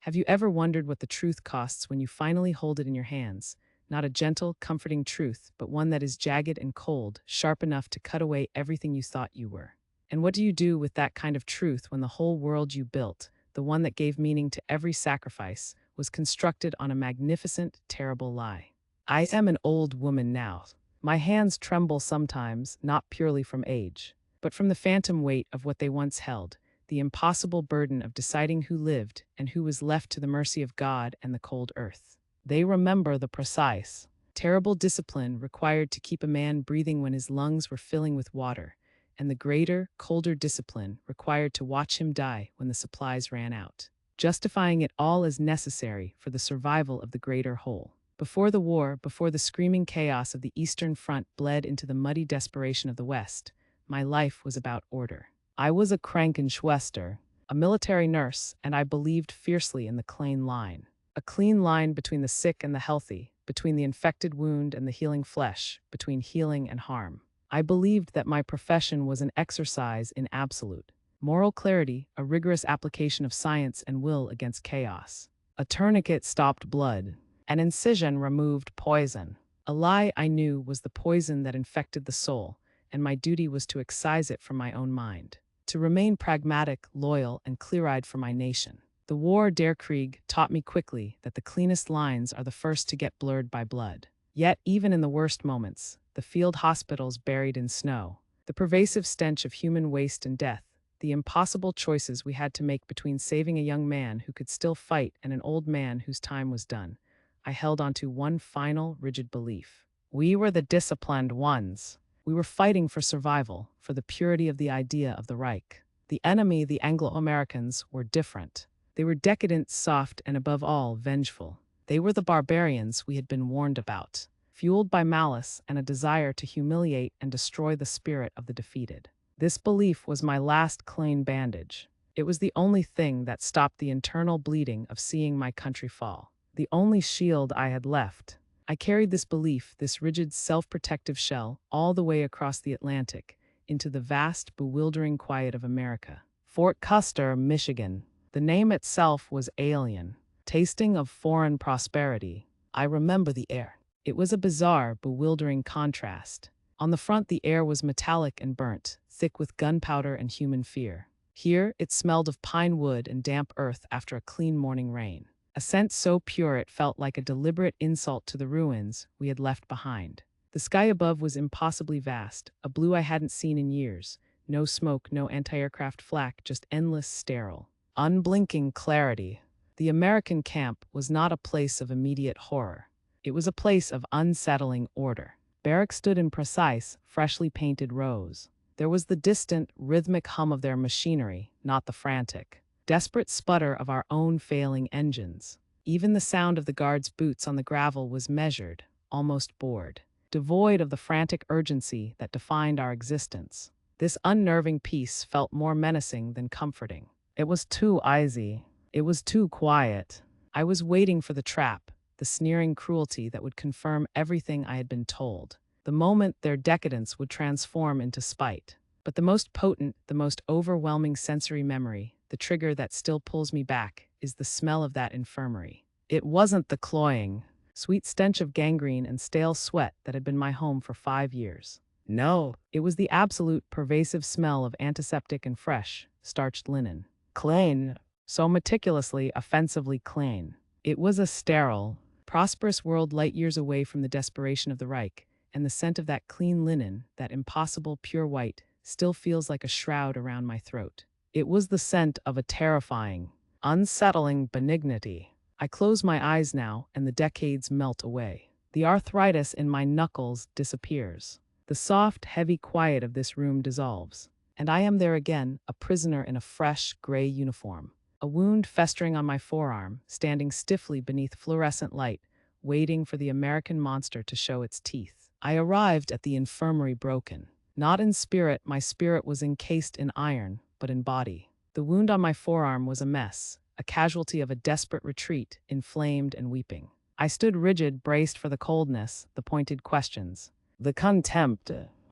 Have you ever wondered what the truth costs when you finally hold it in your hands? Not a gentle, comforting truth, but one that is jagged and cold, sharp enough to cut away everything you thought you were. And what do you do with that kind of truth when the whole world you built, the one that gave meaning to every sacrifice, was constructed on a magnificent, terrible lie? I am an old woman now. My hands tremble sometimes, not purely from age, but from the phantom weight of what they once held, the impossible burden of deciding who lived and who was left to the mercy of God and the cold earth. They remember the precise, terrible discipline required to keep a man breathing when his lungs were filling with water, and the greater, colder discipline required to watch him die when the supplies ran out, justifying it all as necessary for the survival of the greater whole. Before the war, before the screaming chaos of the Eastern Front bled into the muddy desperation of the West, my life was about order. I was a Krankenschwester, a military nurse, and I believed fiercely in the clean line. A clean line between the sick and the healthy, between the infected wound and the healing flesh, between healing and harm. I believed that my profession was an exercise in absolute moral clarity, a rigorous application of science and will against chaos. A tourniquet stopped blood. An incision removed poison. A lie I knew was the poison that infected the soul, and my duty was to excise it from my own mind. To remain pragmatic, loyal, and clear-eyed for my nation. The war, der Krieg, taught me quickly that the cleanest lines are the first to get blurred by blood. Yet, even in the worst moments, the field hospitals buried in snow, the pervasive stench of human waste and death, the impossible choices we had to make between saving a young man who could still fight and an old man whose time was done, I held on to one final, rigid belief. We were the disciplined ones. We were fighting for survival, for the purity of the idea of the Reich. The enemy, the Anglo-Americans, were different. They were decadent, soft, and above all, vengeful. They were the barbarians we had been warned about, fueled by malice and a desire to humiliate and destroy the spirit of the defeated. This belief was my last clean bandage. It was the only thing that stopped the internal bleeding of seeing my country fall. The only shield I had left. I carried this belief, this rigid, self-protective shell, all the way across the Atlantic, into the vast, bewildering quiet of America. Fort Custer, Michigan. The name itself was alien, tasting of foreign prosperity. I remember the air. It was a bizarre, bewildering contrast. On the front, the air was metallic and burnt, thick with gunpowder and human fear. Here, it smelled of pine wood and damp earth after a clean morning rain. A scent so pure it felt like a deliberate insult to the ruins we had left behind. The sky above was impossibly vast, a blue I hadn't seen in years. No smoke, no anti-aircraft flak, just endless, sterile, unblinking clarity. The American camp was not a place of immediate horror. It was a place of unsettling order. Barracks stood in precise, freshly painted rows. There was the distant, rhythmic hum of their machinery, not the frantic, desperate sputter of our own failing engines. Even the sound of the guards' boots on the gravel was measured, almost bored, devoid of the frantic urgency that defined our existence. This unnerving peace felt more menacing than comforting. It was too easy. It was too quiet. I was waiting for the trap, the sneering cruelty that would confirm everything I had been told. The moment their decadence would transform into spite. But the most potent, the most overwhelming sensory memory, the trigger that still pulls me back, is the smell of that infirmary. It wasn't the cloying, sweet stench of gangrene and stale sweat that had been my home for 5 years. No, it was the absolute, pervasive smell of antiseptic and fresh, starched linen. Clean, so meticulously, offensively clean. It was a sterile, prosperous world light years away from the desperation of the Reich, and the scent of that clean linen, that impossible pure white, still feels like a shroud around my throat. It was the scent of a terrifying, unsettling benignity. I close my eyes now, and the decades melt away. The arthritis in my knuckles disappears. The soft, heavy quiet of this room dissolves. And I am there again, a prisoner in a fresh, gray uniform. A wound festering on my forearm, standing stiffly beneath fluorescent light, waiting for the American monster to show its teeth. I arrived at the infirmary broken. Not in spirit, my spirit was encased in iron, but in body. The wound on my forearm was a mess, a casualty of a desperate retreat, inflamed and weeping. I stood rigid, braced for the coldness, the pointed questions. The contempt.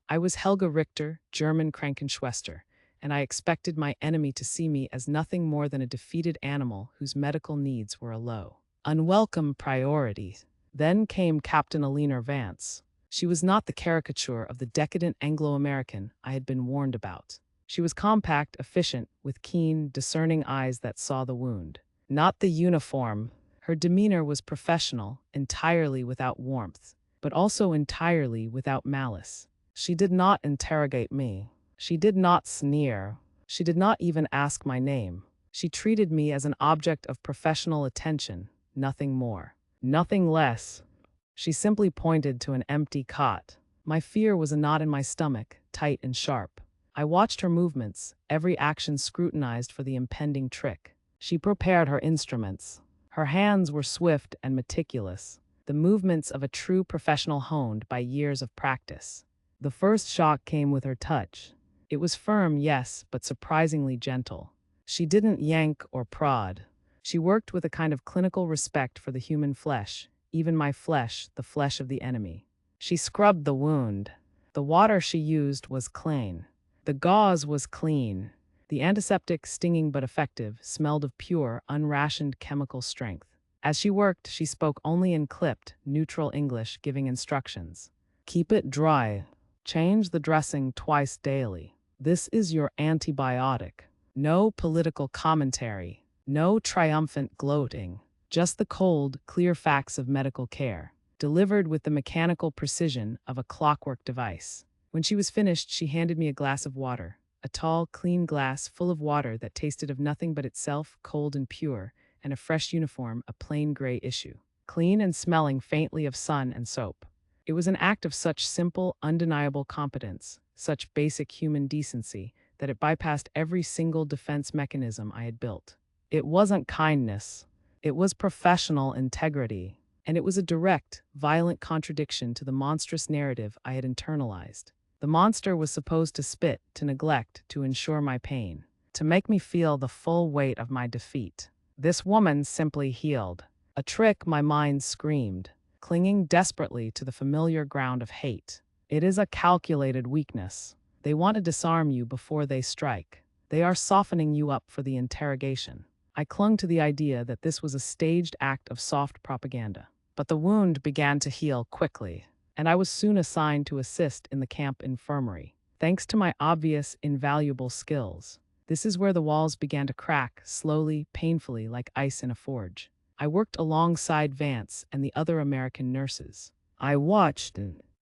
I was Helga Richter, German Krankenschwester, and I expected my enemy to see me as nothing more than a defeated animal whose medical needs were a low, unwelcome priority. Then came Captain Eleanor Vance. She was not the caricature of the decadent Anglo-American I had been warned about. She was compact, efficient, with keen, discerning eyes that saw the wound, not the uniform. Her demeanor was professional, entirely without warmth, but also entirely without malice. She did not interrogate me. She did not sneer. She did not even ask my name. She treated me as an object of professional attention, nothing more, nothing less. She simply pointed to an empty cot. My fear was a knot in my stomach, tight and sharp. I watched her movements, every action scrutinized for the impending trick. She prepared her instruments. Her hands were swift and meticulous, the movements of a true professional honed by years of practice. The first shock came with her touch. It was firm, yes, but surprisingly gentle. She didn't yank or prod. She worked with a kind of clinical respect for the human flesh, even my flesh, the flesh of the enemy. She scrubbed the wound. The water she used was clean. The gauze was clean. The antiseptic, stinging but effective, smelled of pure, unrationed chemical strength. As she worked, she spoke only in clipped, neutral English, giving instructions. Keep it dry. Change the dressing twice daily. This is your antibiotic. No political commentary. No triumphant gloating. Just the cold, clear facts of medical care, delivered with the mechanical precision of a clockwork device. When she was finished, she handed me a glass of water, a tall, clean glass full of water that tasted of nothing but itself, cold and pure, and a fresh uniform, a plain gray issue, clean and smelling faintly of sun and soap. It was an act of such simple, undeniable competence, such basic human decency, that it bypassed every single defense mechanism I had built. It wasn't kindness. It was professional integrity, and it was a direct, violent contradiction to the monstrous narrative I had internalized. The monster was supposed to spit, to neglect, to ensure my pain, to make me feel the full weight of my defeat. This woman simply healed. A trick, my mind screamed, clinging desperately to the familiar ground of hate. It is a calculated weakness. They want to disarm you before they strike. They are softening you up for the interrogation. I clung to the idea that this was a staged act of soft propaganda. But the wound began to heal quickly, and I was soon assigned to assist in the camp infirmary. Thanks to my obvious, invaluable skills, this is where the walls began to crack, slowly, painfully, like ice in a forge. I worked alongside Vance and the other American nurses. I watched.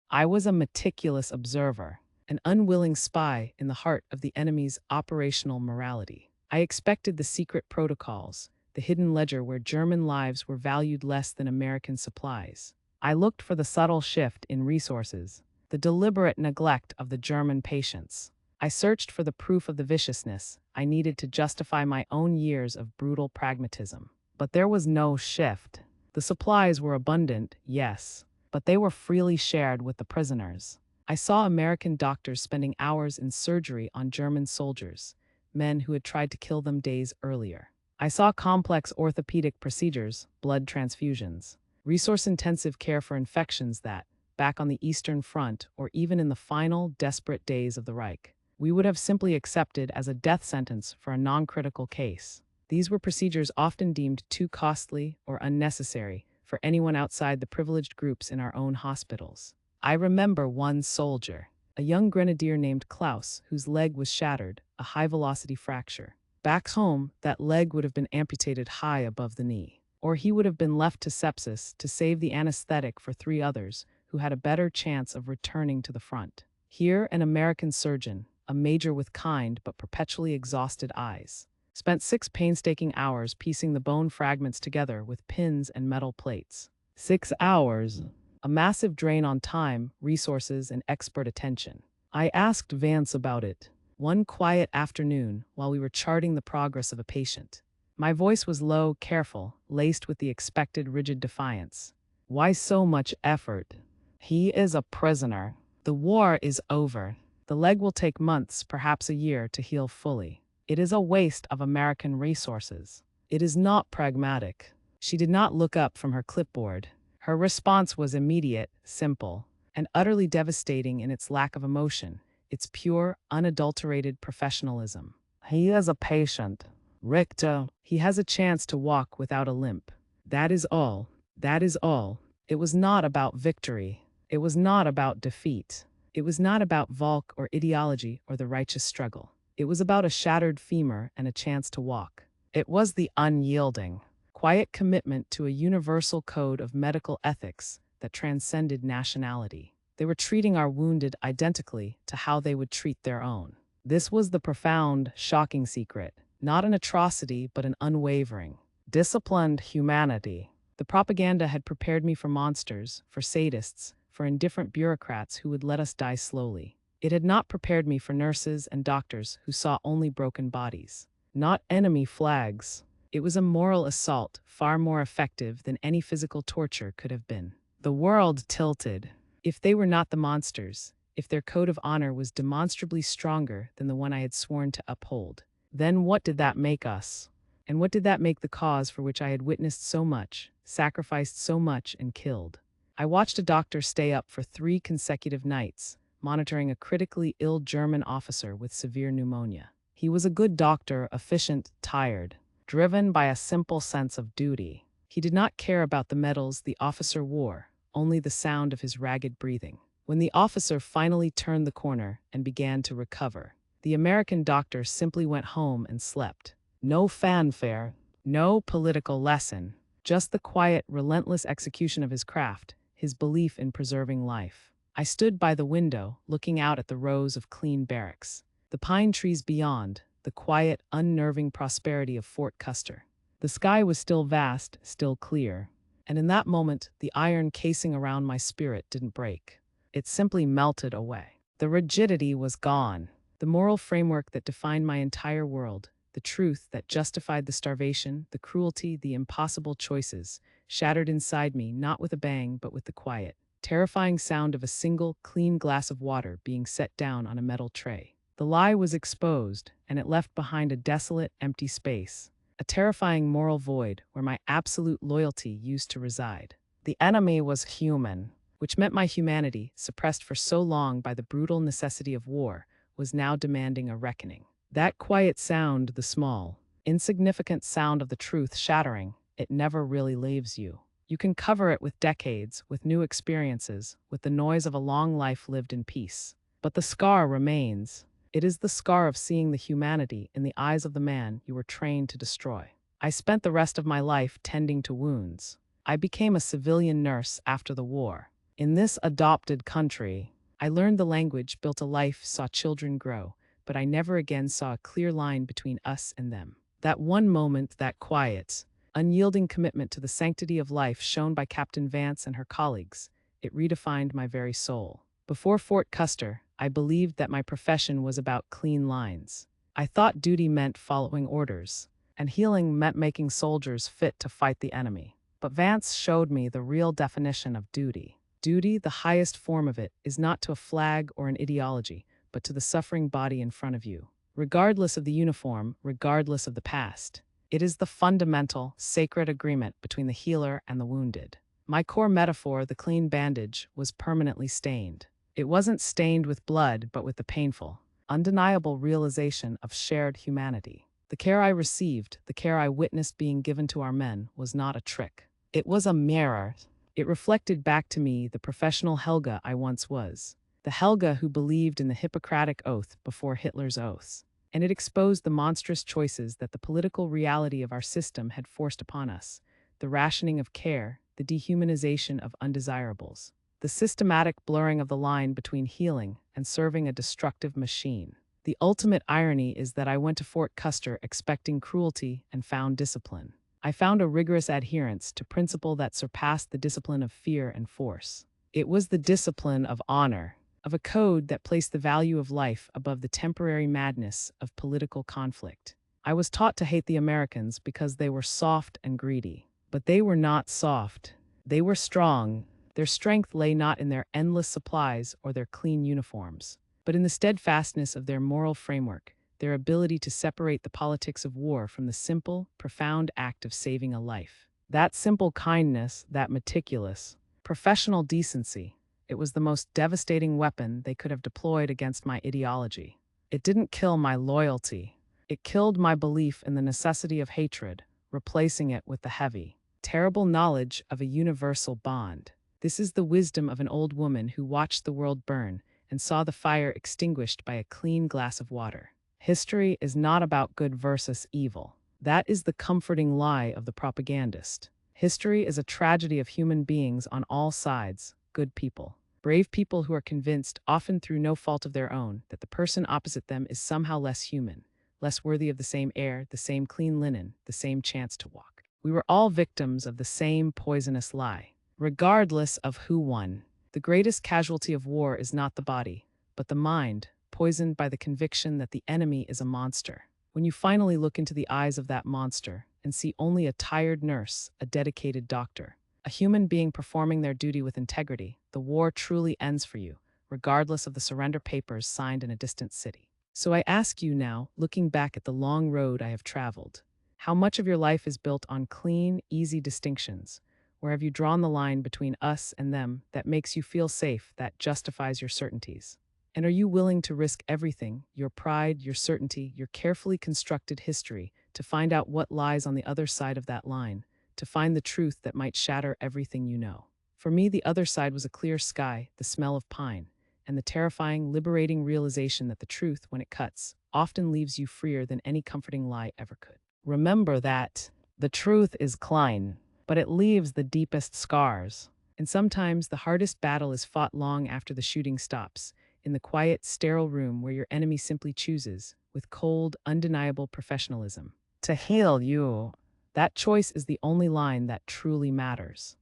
I was a meticulous observer, an unwilling spy in the heart of the enemy's operational morality. I expected the secret protocols, the hidden ledger where German lives were valued less than American supplies. I looked for the subtle shift in resources, the deliberate neglect of the German patients. I searched for the proof of the viciousness I needed to justify my own years of brutal pragmatism. But there was no shift. The supplies were abundant, yes, but they were freely shared with the prisoners. I saw American doctors spending hours in surgery on German soldiers, men who had tried to kill them days earlier. I saw complex orthopedic procedures, blood transfusions, resource-intensive care for infections that, back on the Eastern Front or even in the final, desperate days of the Reich, we would have simply accepted as a death sentence for a non-critical case. These were procedures often deemed too costly or unnecessary for anyone outside the privileged groups in our own hospitals. I remember one soldier, a young grenadier named Klaus, whose leg was shattered, a high-velocity fracture. Back home, that leg would have been amputated high above the knee, or he would have been left to sepsis to save the anesthetic for 3 others who had a better chance of returning to the front. Here, an American surgeon, a major with kind but perpetually exhausted eyes, spent 6 painstaking hours piecing the bone fragments together with pins and metal plates. 6 hours. A massive drain on time, resources, and expert attention. I asked Vance about it one quiet afternoon while we were charting the progress of a patient. My voice was low, careful, laced with the expected rigid defiance. Why so much effort? He is a prisoner. The war is over. The leg will take months, perhaps a year, to heal fully. It is a waste of American resources. It is not pragmatic. She did not look up from her clipboard. Her response was immediate, simple, and utterly devastating in its lack of emotion. It's pure, unadulterated professionalism. He is a patient. Richter. He has a chance to walk without a limp. That is all. That is all. It was not about victory. It was not about defeat. It was not about Volk or ideology or the righteous struggle. It was about a shattered femur and a chance to walk. It was the unyielding, quiet commitment to a universal code of medical ethics that transcended nationality. They were treating our wounded identically to how they would treat their own. This was the profound, shocking secret. Not an atrocity, but an unwavering, disciplined humanity. The propaganda had prepared me for monsters, for sadists, for indifferent bureaucrats who would let us die slowly. It had not prepared me for nurses and doctors who saw only broken bodies. Not enemy flags. It was a moral assault far more effective than any physical torture could have been. The world tilted. If they were not the monsters, if their code of honor was demonstrably stronger than the one I had sworn to uphold, then what did that make us? And what did that make the cause for which I had witnessed so much, sacrificed so much, and killed? I watched a doctor stay up for 3 consecutive nights, monitoring a critically ill German officer with severe pneumonia. He was a good doctor, efficient, tired, driven by a simple sense of duty. He did not care about the medals the officer wore, only the sound of his ragged breathing. When the officer finally turned the corner and began to recover, the American doctor simply went home and slept. No fanfare, no political lesson, just the quiet, relentless execution of his craft, his belief in preserving life. I stood by the window, looking out at the rows of clean barracks, the pine trees beyond, the quiet, unnerving prosperity of Fort Custer. The sky was still vast, still clear, and in that moment, the iron casing around my spirit didn't break. It simply melted away. The rigidity was gone. The moral framework that defined my entire world, the truth that justified the starvation, the cruelty, the impossible choices, shattered inside me not with a bang but with the quiet, terrifying sound of a single, clean glass of water being set down on a metal tray. The lie was exposed, and it left behind a desolate, empty space, a terrifying moral void where my absolute loyalty used to reside. The enemy was human, which meant my humanity, suppressed for so long by the brutal necessity of war, was now demanding a reckoning. That quiet sound, the small, insignificant sound of the truth shattering, it never really leaves you. You can cover it with decades, with new experiences, with the noise of a long life lived in peace. But the scar remains. It is the scar of seeing the humanity in the eyes of the man you were trained to destroy. I spent the rest of my life tending to wounds. I became a civilian nurse after the war. In this adopted country, I learned the language, built a life, saw children grow, but I never again saw a clear line between us and them. That one moment, that quiet, unyielding commitment to the sanctity of life shown by Captain Vance and her colleagues, it redefined my very soul. Before Fort Custer, I believed that my profession was about clean lines. I thought duty meant following orders, and healing meant making soldiers fit to fight the enemy. But Vance showed me the real definition of duty. Duty, the highest form of it, is not to a flag or an ideology, but to the suffering body in front of you. Regardless of the uniform, regardless of the past, it is the fundamental, sacred agreement between the healer and the wounded. My core metaphor, the clean bandage, was permanently stained. It wasn't stained with blood, but with the painful, undeniable realization of shared humanity. The care I received, the care I witnessed being given to our men, was not a trick. It was a mirror. It reflected back to me the professional Helga I once was, the Helga who believed in the Hippocratic Oath before Hitler's oaths. And it exposed the monstrous choices that the political reality of our system had forced upon us, the rationing of care, the dehumanization of undesirables, the systematic blurring of the line between healing and serving a destructive machine. The ultimate irony is that I went to Fort Custer expecting cruelty and found discipline. I found a rigorous adherence to principle that surpassed the discipline of fear and force. It was the discipline of honor, of a code that placed the value of life above the temporary madness of political conflict. I was taught to hate the Americans because they were soft and greedy. But they were not soft. They were strong. Their strength lay not in their endless supplies or their clean uniforms, but in the steadfastness of their moral framework, their ability to separate the politics of war from the simple, profound act of saving a life. That simple kindness, that meticulous, professional decency, It was the most devastating weapon they could have deployed against my ideology. It didn't kill my loyalty. It killed my belief in the necessity of hatred, replacing it with the heavy, terrible knowledge of a universal bond. This is the wisdom of an old woman who watched the world burn and saw the fire extinguished by a clean glass of water. History is not about good versus evil. That is the comforting lie of the propagandist. History is a tragedy of human beings on all sides, good people. Brave people who are convinced, often through no fault of their own, that the person opposite them is somehow less human, less worthy of the same air, the same clean linen, the same chance to walk. We were all victims of the same poisonous lie, regardless of who won. The greatest casualty of war is not the body, but the mind, poisoned by the conviction that the enemy is a monster. When you finally look into the eyes of that monster and see only a tired nurse, a dedicated doctor, a human being performing their duty with integrity, the war truly ends for you, regardless of the surrender papers signed in a distant city. So I ask you now, looking back at the long road I have traveled, how much of your life is built on clean, easy distinctions? Where have you drawn the line between us and them that makes you feel safe, that justifies your certainties? And are you willing to risk everything, your pride, your certainty, your carefully constructed history, to find out what lies on the other side of that line, to find the truth that might shatter everything you know? For me, the other side was a clear sky, the smell of pine, and the terrifying, liberating realization that the truth, when it cuts, often leaves you freer than any comforting lie ever could. Remember that the truth is klein, but it leaves the deepest scars. And sometimes the hardest battle is fought long after the shooting stops, in the quiet, sterile room where your enemy simply chooses, with cold, undeniable professionalism, to heal you. That choice is the only line that truly matters.